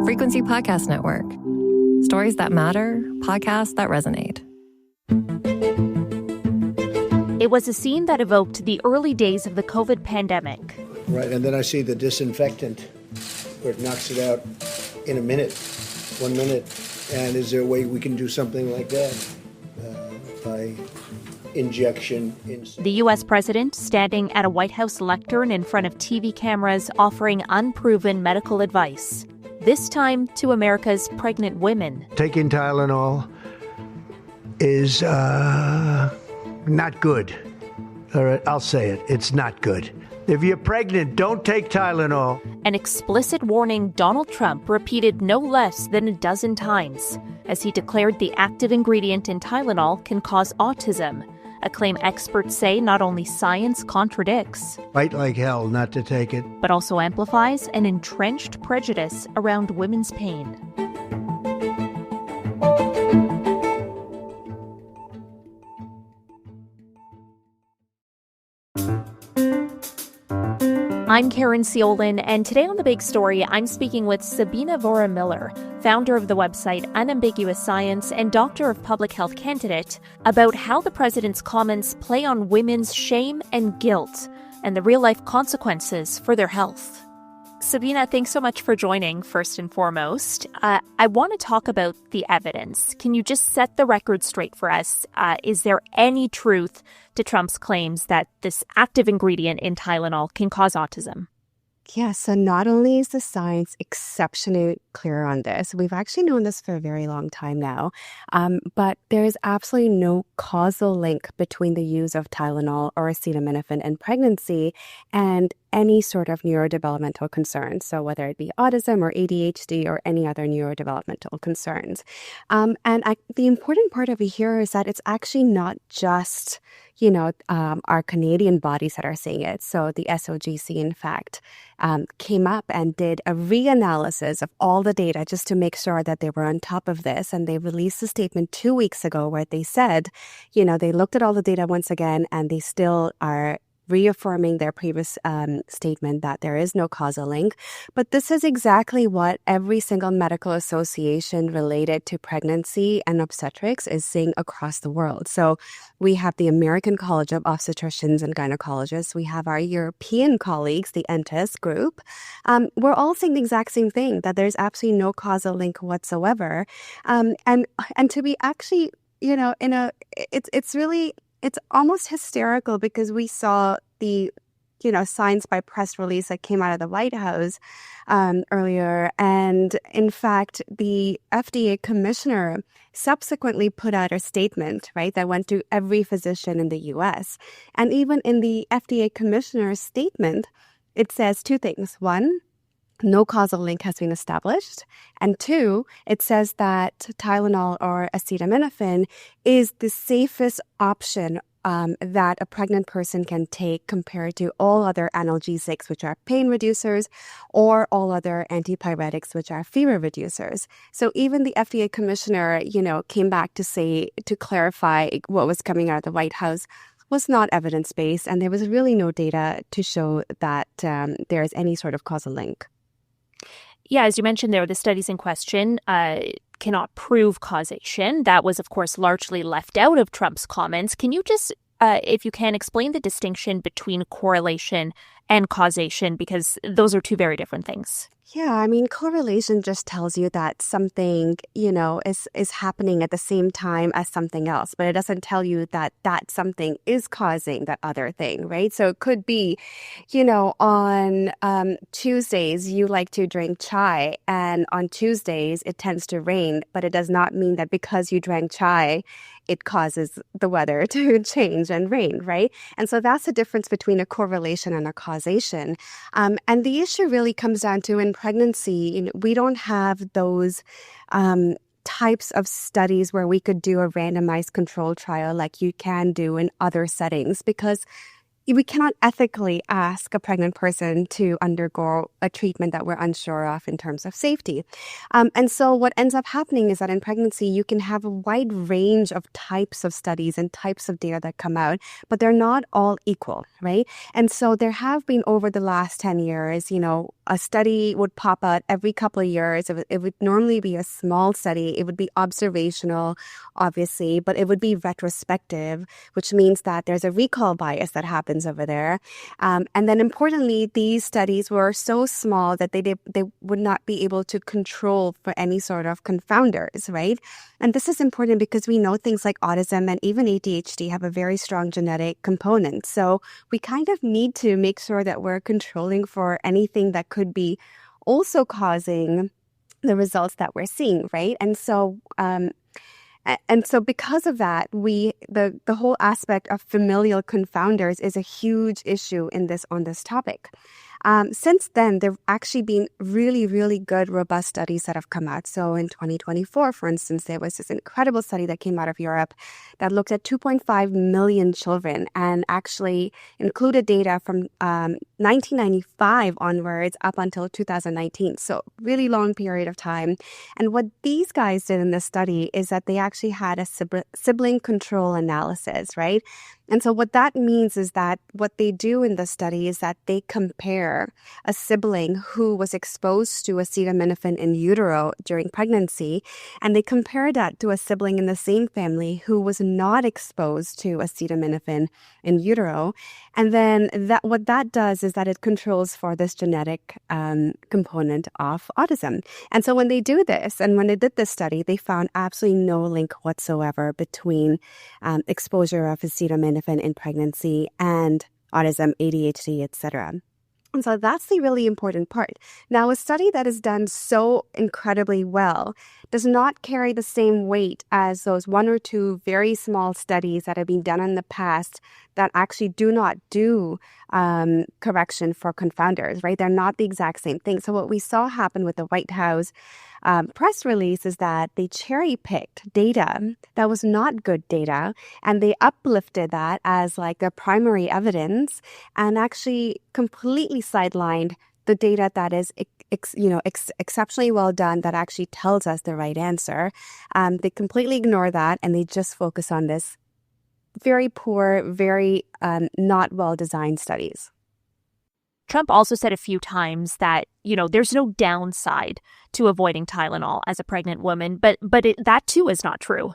Frequency Podcast Network. Stories that matter, podcasts that resonate. It was a scene that evoked the early days of the COVID pandemic. Right, and then I see the disinfectant where it knocks it out in a minute, 1 minute. And is there a way we can do something like that by injection? The U.S. president standing at a White House lectern in front of TV cameras offering unproven medical advice, this time to America's pregnant women. Taking Tylenol is not good. All right, I'll say it. It's not good. If you're pregnant, don't take Tylenol. An explicit warning Donald Trump repeated no less than a dozen times as he declared the active ingredient in Tylenol can cause autism, a claim experts say not only science contradicts, Fight like hell not to take it, but also amplifies an entrenched prejudice around women's pain. I'm Caryn Ceolin, and today on The Big Story, I'm speaking with Sabina Vohra-Miller, founder of the website Unambiguous Science and Doctor of Public Health candidate, about how the president's comments play on women's shame and guilt and the real-life consequences for their health. Sabina, thanks so much for joining, first and foremost. I want to talk about the evidence. Can you just set the record straight for us? Is there any truth to Trump's claims that this active ingredient in Tylenol can cause autism? Yeah, so not only is the science exceptionally clear on this, we've actually known this for a very long time now, but there is absolutely no causal link between the use of Tylenol or acetaminophen in pregnancy and any sort of neurodevelopmental concerns. So whether it be autism or ADHD or any other neurodevelopmental concerns. The important part over here is that it's actually not just, our Canadian bodies that are saying it. So the SOGC, in fact, came up and did a reanalysis of all the data just to make sure that they were on top of this. And they released a statement 2 weeks ago where they said, they looked at all the data once again and they still are reaffirming their previous statement that there is no causal link. But this is exactly what every single medical association related to pregnancy and obstetrics is saying across the world. So we have the American College of Obstetricians and Gynecologists. We have our European colleagues, the ENTIS group. We're all saying the exact same thing, that there's absolutely no causal link whatsoever. And to be actually, it's almost hysterical because we saw the, science by press release that came out of the White House earlier. And in fact, the FDA commissioner subsequently put out a statement, right, that went to every physician in the U.S. And even in the FDA commissioner's statement, it says two things. One, no causal link has been established. And two, it says that Tylenol or acetaminophen is the safest option that a pregnant person can take compared to all other analgesics, which are pain reducers, or all other antipyretics, which are fever reducers. So even the FDA commissioner, came back to clarify what was coming out of the White House was not evidence-based, and there was really no data to show that there is any sort of causal link. Yeah, as you mentioned there, the studies in question cannot prove causation. That was, of course, largely left out of Trump's comments. Can you just, if you can, explain the distinction between correlation and causation? Because those are two very different things. Yeah, correlation just tells you that something, is happening at the same time as something else, but it doesn't tell you that that something is causing that other thing, right? So it could be, on Tuesdays, you like to drink chai, and on Tuesdays, it tends to rain, but it does not mean that because you drank chai, it causes the weather to change and rain, right? And so that's the difference between a correlation and a causation. And the issue really comes down to in pregnancy, we don't have those types of studies where we could do a randomized control trial like you can do in other settings because we cannot ethically ask a pregnant person to undergo a treatment that we're unsure of in terms of safety. And so what ends up happening is that in pregnancy, you can have a wide range of types of studies and types of data that come out, but they're not all equal, right? And so there have been over the last 10 years, a study would pop out every couple of years. It would normally be a small study. It would be observational, obviously, but it would be retrospective, which means that there's a recall bias that happens over there. And then importantly, these studies were so small that they would not be able to control for any sort of confounders, right? And this is important because we know things like autism and even ADHD have a very strong genetic component. So we kind of need to make sure that we're controlling for anything that could be also causing the results that we're seeing, right? And so because of that, the whole aspect of familial confounders is a huge issue on this topic. Since then, there have actually been really, really good, robust studies that have come out. So in 2024, for instance, there was this incredible study that came out of Europe that looked at 2.5 million children and actually included data from 1995 onwards up until 2019. So really long period of time. And what these guys did in this study is that they actually had a sibling control analysis, right? And so what that means is that what they do in the study is that they compare a sibling who was exposed to acetaminophen in utero during pregnancy, and they compare that to a sibling in the same family who was not exposed to acetaminophen in utero. And then what that does is that it controls for this genetic component of autism. And so when they do this, and when they did this study, they found absolutely no link whatsoever between exposure of acetaminophen in pregnancy and autism, ADHD, etc. And so that's the really important part. Now, a study that is done so incredibly well does not carry the same weight as those one or two very small studies that have been done in the past that actually do not do correction for confounders, right? They're not the exact same thing. So what we saw happen with the White House press release is that they cherry-picked data that was not good data, and they uplifted that as like their primary evidence and actually completely sidelined the data that is exceptionally well done that actually tells us the right answer. They completely ignore that, and they just focus on this very poor, very not well-designed studies. Trump also said a few times that, there's no downside to avoiding Tylenol as a pregnant woman, but that too is not true.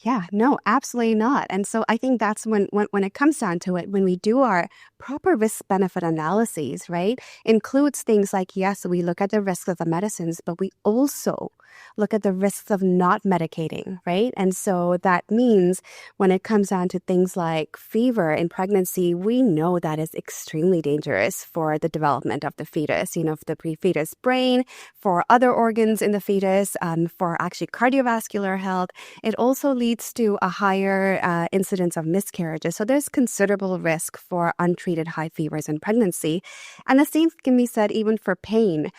Yeah, no, absolutely not. And so I think that's when it comes down to it, when we do our proper risk-benefit analyses, right, includes things like, yes, we look at the risks of the medicines, but we also look at the risks of not medicating, right? And so that means when it comes down to things like fever in pregnancy, we know that is extremely dangerous for the development of the fetus, for the pre-fetus brain, for other organs in the fetus, for actually cardiovascular health. It also leads to a higher incidence of miscarriages. So there's considerable risk for untreated high fevers in pregnancy. And the same can be said even for pain.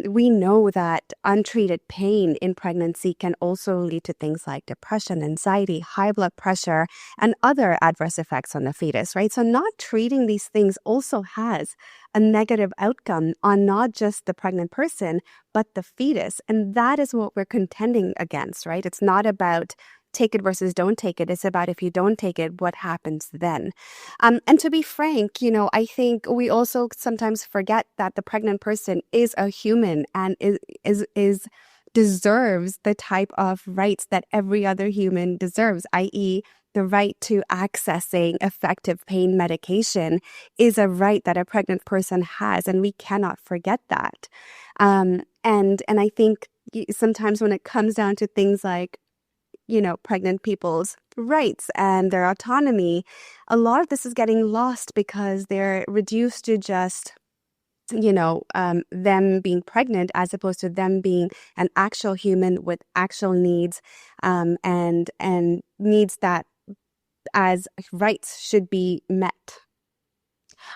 We know that untreated pain in pregnancy can also lead to things like depression, anxiety, high blood pressure, and other adverse effects on the fetus, right? So not treating these things also has a negative outcome on not just the pregnant person, but the fetus. And that is what we're contending against, right? It's not about take it versus don't take it. It's about if you don't take it, what happens then? And to be frank, I think we also sometimes forget that the pregnant person is a human and is deserves the type of rights that every other human deserves, i.e., the right to accessing effective pain medication is a right that a pregnant person has, and we cannot forget that. And I think sometimes when it comes down to things like, pregnant people's rights and their autonomy, a lot of this is getting lost because they're reduced to just them being pregnant as opposed to them being an actual human with actual needs and needs that as rights should be met.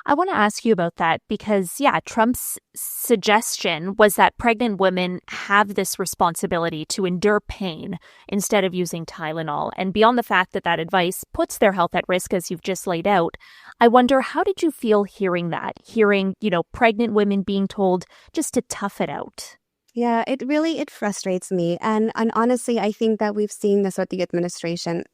I want to ask you about that because, Trump's suggestion was that pregnant women have this responsibility to endure pain instead of using Tylenol. And beyond the fact that that advice puts their health at risk, as you've just laid out, I wonder, how did you feel hearing that? Hearing, pregnant women being told just to tough it out? Yeah, it frustrates me. And honestly, I think that we've seen this with the administration,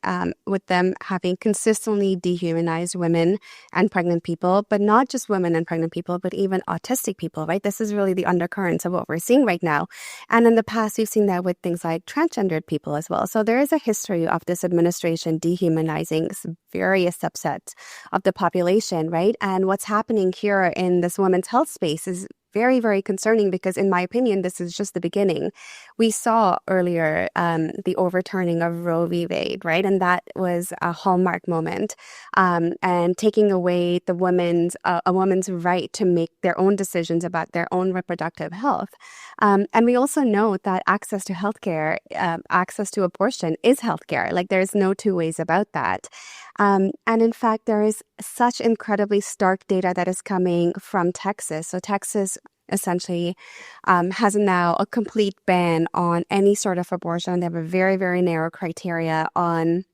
with them having consistently dehumanized women and pregnant people, but not just women and pregnant people, but even autistic people, right? This is really the undercurrents of what we're seeing right now. And in the past, we've seen that with things like transgendered people as well. So there is a history of this administration dehumanizing various subsets of the population, right? And what's happening here in this women's health space is very, very concerning because, in my opinion, this is just the beginning. We saw earlier the overturning of Roe v. Wade, right? And that was a hallmark moment, and taking away a woman's right to make their own decisions about their own reproductive health. And we also know that access to healthcare, access to abortion is healthcare. Like, there's no two ways about that. And in fact, there is such incredibly stark data that is coming from Texas. So Texas essentially has now a complete ban on any sort of abortion. They have a very, very narrow criteria on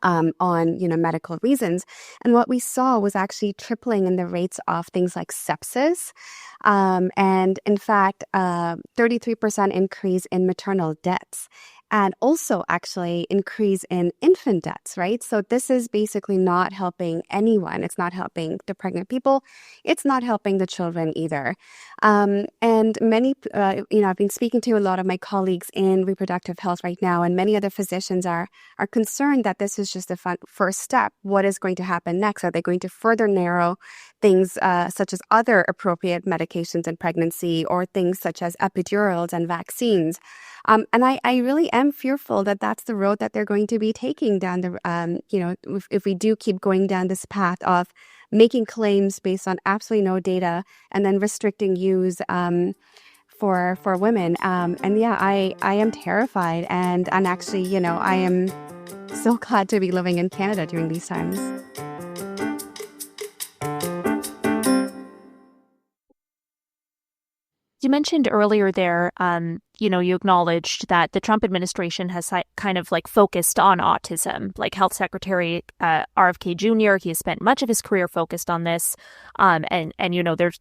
medical reasons. And what we saw was actually tripling in the rates of things like sepsis. And in fact, 33% increase in maternal deaths. And also actually increase in infant deaths, right? So this is basically not helping anyone. It's not helping the pregnant people. It's not helping the children either. And many, I've been speaking to a lot of my colleagues in reproductive health right now, and many other physicians are concerned that this is just the first step. What is going to happen next? Are they going to further narrow things such as other appropriate medications in pregnancy, or things such as epidurals and vaccines? And I really am fearful that that's the road that they're going to be taking down if we do keep going down this path of making claims based on absolutely no data and then restricting use for women. I am terrified. And actually, I am so glad to be living in Canada during these times. You mentioned earlier there, you acknowledged that the Trump administration has kind of focused on autism. Like Health Secretary RFK Jr., he has spent much of his career focused on this, and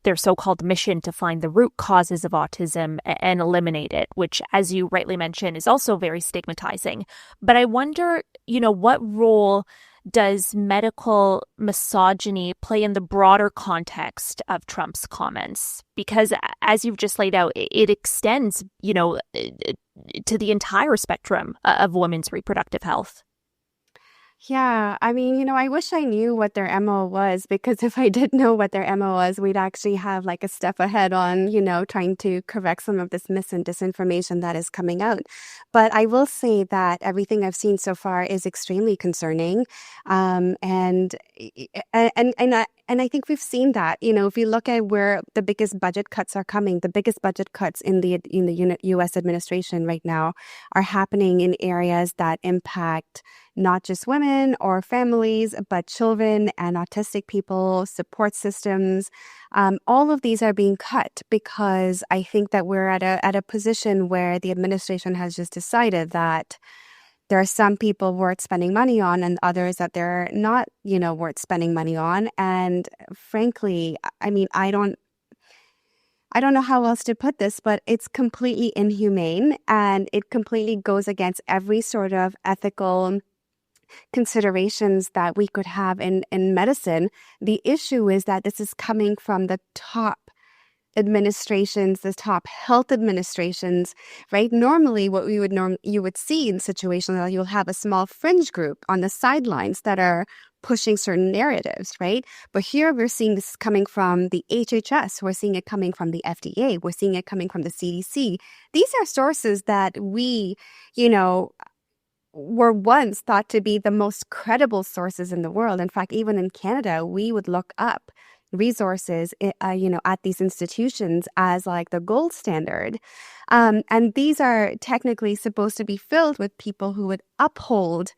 their so-called mission to find the root causes of autism and eliminate it, which, as you rightly mentioned, is also very stigmatizing. But I wonder, what role does medical misogyny play in the broader context of Trump's comments? Because, as you've just laid out, it extends, to the entire spectrum of women's reproductive health. Yeah, I mean, I wish I knew what their MO was, because if I did know what their MO was, we'd actually have a step ahead on, trying to correct some of this mis and disinformation that is coming out. But I will say that everything I've seen so far is extremely concerning. And I think we've seen that, if you look at where the biggest budget cuts are coming, the biggest budget cuts in the U.S. administration right now are happening in areas that impact not just women or families, but children and autistic people, support systems. All of these are being cut because I think that we're at a position where the administration has just decided that there are some people worth spending money on and others that they're not, worth spending money on. And frankly, I mean, I don't know how else to put this, but it's completely inhumane, and it completely goes against every sort of ethical considerations that we could have in medicine. The issue is that this is coming from the top administrations, the top health administrations, right? Normally, what you would see in situations like you'll have a small fringe group on the sidelines that are pushing certain narratives, right? But here we're seeing this coming from the HHS, we're seeing it coming from the FDA, we're seeing it coming from the CDC. These are sources that we, were once thought to be the most credible sources in the world. In fact, even in Canada, we would look up resources, at these institutions as the gold standard. And these are technically supposed to be filled with people who would uphold,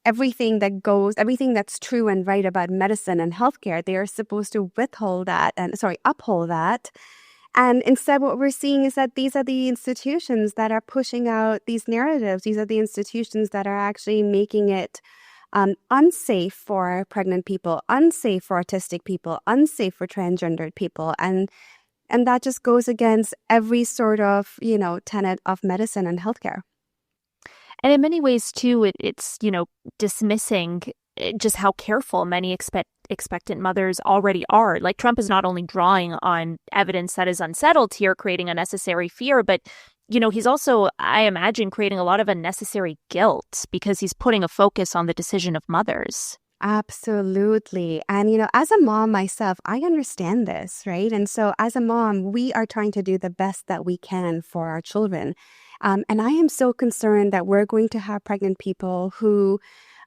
everything that's true and right about medicine and healthcare, they are supposed to uphold that. And instead, what we're seeing is that these are the institutions that are pushing out these narratives. These are the institutions that are actually making it unsafe for pregnant people, unsafe for autistic people, unsafe for transgendered people. And that just goes against every sort of, tenet of medicine and healthcare. And in many ways, too, it's, dismissing just how careful many expectant mothers already are. Like, Trump is not only drawing on evidence that is unsettled here, creating unnecessary fear, but, he's also, I imagine, creating a lot of unnecessary guilt because he's putting a focus on the decision of mothers. Absolutely. And, as a mom myself, I understand this, right? And so as a mom, we are trying to do the best that we can for our children. And I am so concerned that we're going to have pregnant people who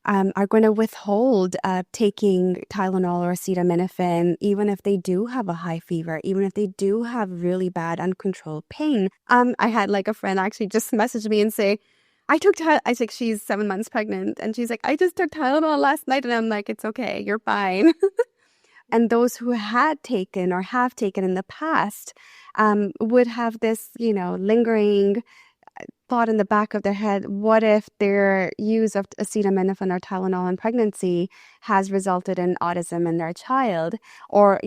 are going to withhold taking Tylenol or acetaminophen, even if they do have a high fever, even if they do have really bad uncontrolled pain. I had a friend actually just message me and say, I think she's 7 months pregnant, and she's like, I just took Tylenol last night, and I'm like, it's okay, you're fine. And those who had taken or have taken in the past would have this, lingering thought in the back of their head, what if their use of acetaminophen or Tylenol in pregnancy has resulted in autism in their child, or,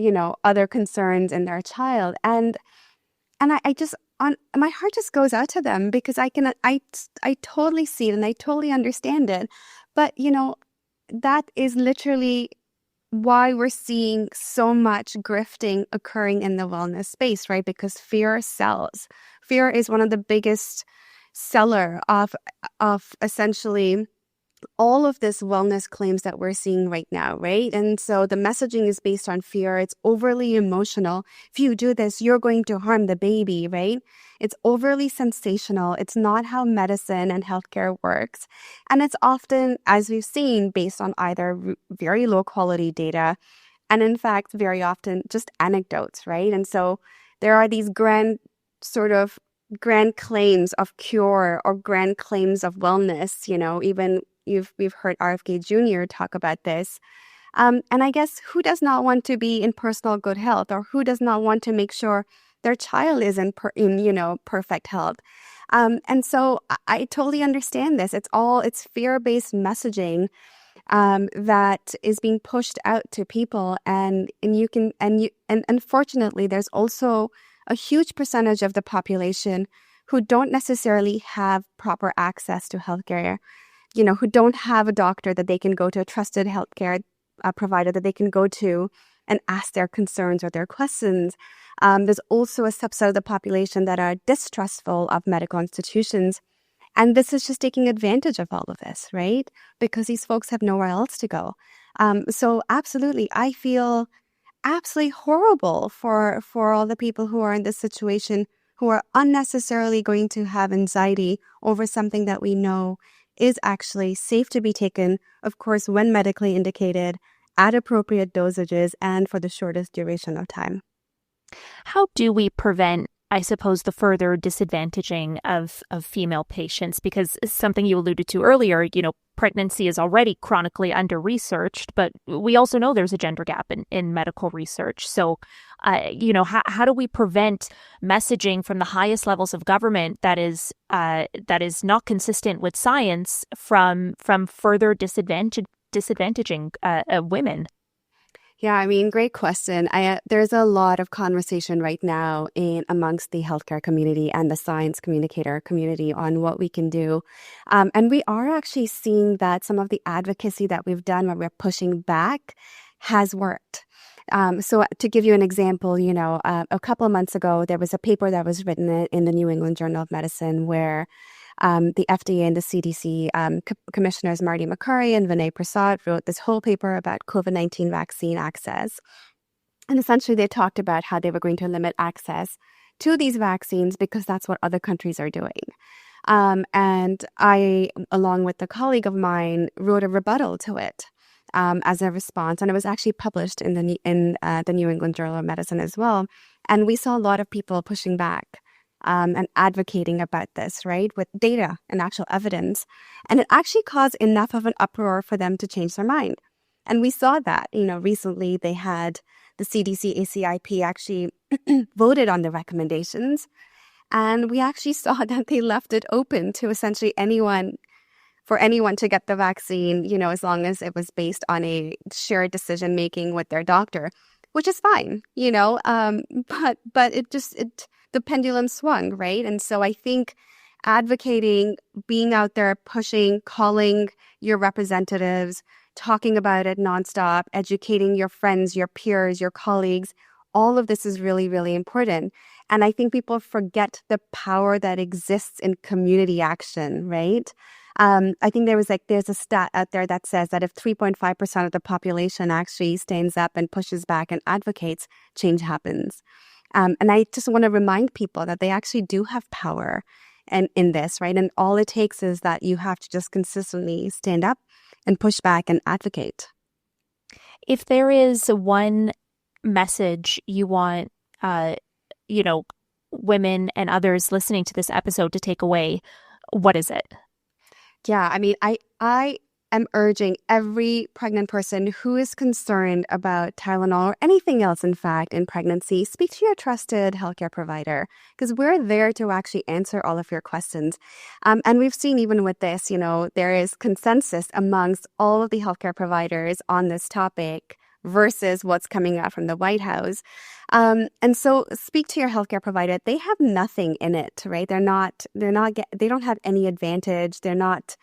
other concerns in their child. And I just, my heart just goes out to them, because I totally see it and I totally understand it. But, that is literally why we're seeing so much grifting occurring in the wellness space, right? Because fear sells. Fear is one of the biggest seller of essentially all of this wellness claims that we're seeing right now, right? And so the messaging is based on fear. It's overly emotional. If you do this, you're going to harm the baby, right? It's overly sensational. It's not how medicine and healthcare works. And it's often, as we've seen, based on either very low quality data and, in fact, very often just anecdotes, right? And so there are these grand claims of cure or grand claims of wellness, even we've heard RFK Jr. talk about this. And I guess who does not want to be in personal good health, or who does not want to make sure their child is in perfect health? And so I totally understand this. It's fear-based messaging that is being pushed out to people, and unfortunately, there's also a huge percentage of the population who don't necessarily have proper access to healthcare, who don't have a doctor that they can go to, a trusted healthcare provider that they can go to and ask their concerns or their questions. There's also a subset of the population that are distrustful of medical institutions. And this is just taking advantage of all of this, right? Because these folks have nowhere else to go. So absolutely, I feel absolutely horrible for all the people who are in this situation, who are unnecessarily going to have anxiety over something that we know is actually safe to be taken, of course, when medically indicated, at appropriate dosages, and for the shortest duration of time. How do we prevent, I suppose, the further disadvantaging of female patients? Because something you alluded to earlier, pregnancy is already chronically under-researched, but we also know there's a gender gap in medical research. So, how do we prevent messaging from the highest levels of government that is not consistent with science from further disadvantaging women? Yeah, great question. There's a lot of conversation right now amongst the healthcare community and the science communicator community on what we can do. And we are actually seeing that some of the advocacy that we've done where we're pushing back has worked. So to give you an example, a couple of months ago, there was a paper that was written in the New England Journal of Medicine where the FDA and the CDC commissioners Marty McCurry and Vinay Prasad wrote this whole paper about COVID-19 vaccine access. And essentially they talked about how they were going to limit access to these vaccines because that's what other countries are doing. And I, along with a colleague of mine, wrote a rebuttal to it as a response. And it was actually published in the New England Journal of Medicine as well. And we saw a lot of people pushing back. and advocating about this, right, with data and actual evidence. And it actually caused enough of an uproar for them to change their mind. And we saw that, recently they had the CDC ACIP actually voted on the recommendations. And we actually saw that they left it open to essentially for anyone to get the vaccine, as long as it was based on a shared decision making with their doctor, which is fine, but the pendulum swung, right? And so I think advocating, being out there, pushing, calling your representatives, talking about it nonstop, educating your friends, your peers, your colleagues, all of this is really, really important. And I think people forget the power that exists in community action, right? I think there's a stat out there that says that if 3.5% of the population actually stands up and pushes back and advocates, change happens. And I just want to remind people that they actually do have power in this, right? And all it takes is that you have to just consistently stand up and push back and advocate. If there is one message you want, women and others listening to this episode to take away, what is it? Yeah, I mean, I am urging every pregnant person who is concerned about Tylenol or anything else, in fact, in pregnancy, speak to your trusted healthcare provider, because we're there to actually answer all of your questions. And we've seen even with this, there is consensus amongst all of the healthcare providers on this topic versus what's coming out from the White House. And so speak to your healthcare provider. They have nothing in it, right? They don't have any advantage. They're not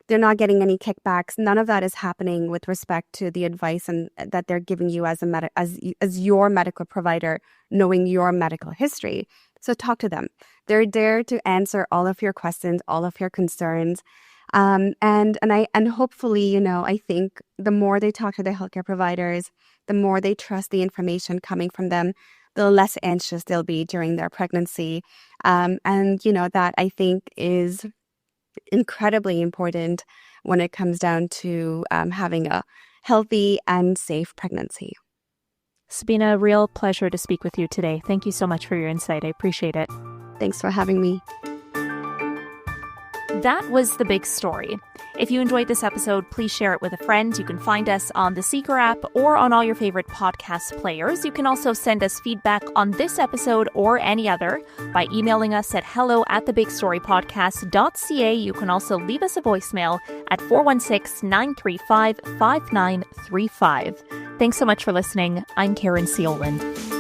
getting any kickbacks. None of that is happening with respect to the advice and that they're giving you as your medical provider, knowing your medical history. So talk to them. They're there to answer all of your questions, all of your concerns. And hopefully, I think the more they talk to their healthcare providers, the more they trust the information coming from them, the less anxious they'll be during their pregnancy. That I think is incredibly important when it comes down to having a healthy and safe pregnancy. Sabina, real pleasure to speak with you today. Thank you so much for your insight. I appreciate it. Thanks for having me. That was The Big Story. If you enjoyed this episode, please share it with a friend. You can find us on the Seeker app or on all your favorite podcast players. You can also send us feedback on this episode or any other by emailing us at hello@thebigstorypodcast.ca. You can also leave us a voicemail at 416-935-5935. Thanks so much for listening. I'm Caryn Ceolin.